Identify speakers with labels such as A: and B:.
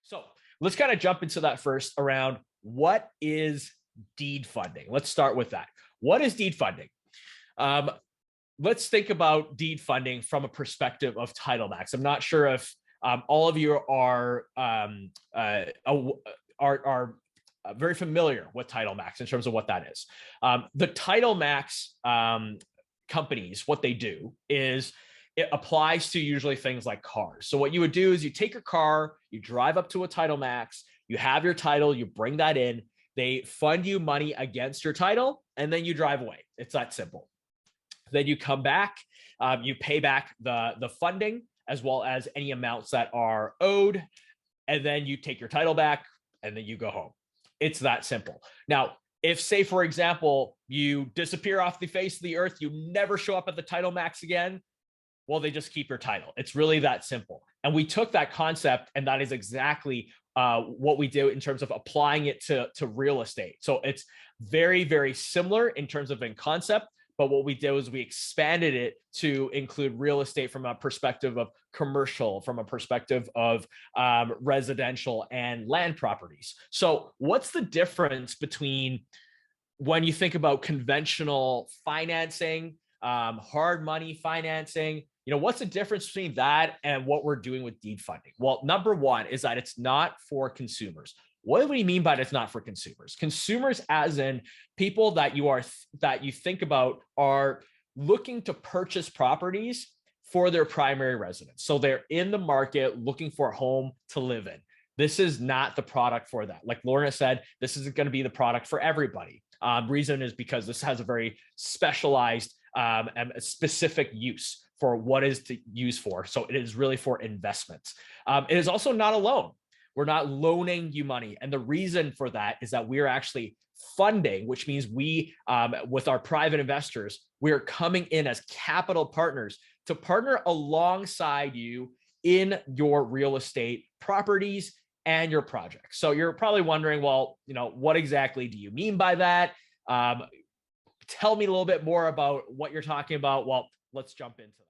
A: So let's kind of jump into that first around what is deed funding. Let's start with that. What is deed funding? Um, let's think about deed funding from a perspective of Title Max. I'm not sure if all of you are very familiar with Title Max in terms of what that is. The Title Max companies, what they do is it applies to usually things like cars. So what you would do is you take your car, you drive up to a Title Max, you have your title, you bring that in, they fund you money against your title, and then you drive away. It's that simple. Then you come back, you pay back the funding as well as any amounts that are owed, and then you take your title back, and then you go home. It's that simple. Now, if, say, for example, you disappear off the face of the earth, you never show up at the Title Max again, well, they just keep your title. It's really that simple. And we took that concept, and that is exactly what we do in terms of applying it to real estate. So it's very, very similar in terms of in concept, but what we did was we expanded it to include real estate from a perspective of commercial, from a perspective of residential and land properties. So what's the difference between when you think about conventional financing, hard money financing? What's the difference between that and what we're doing with deed funding? Well, number one is that it's not for consumers. What do we mean by it's not for consumers? Consumers, as in people that you think about, are looking to purchase properties for their primary residence. So they're in the market looking for a home to live in. This is not the product for that. Like Lorna said, this isn't going to be the product for everybody. Reason is because this has a very specialized and specific use for what is to use for. So it is really for investments. It is also not a loan. We're not loaning you money. And the reason for that is that we're actually funding, which means we, with our private investors, we're coming in as capital partners to partner alongside you in your real estate properties and your projects. So you're probably wondering, well, what exactly do you mean by that? Tell me a little bit more about what you're talking about. Well, let's jump into that.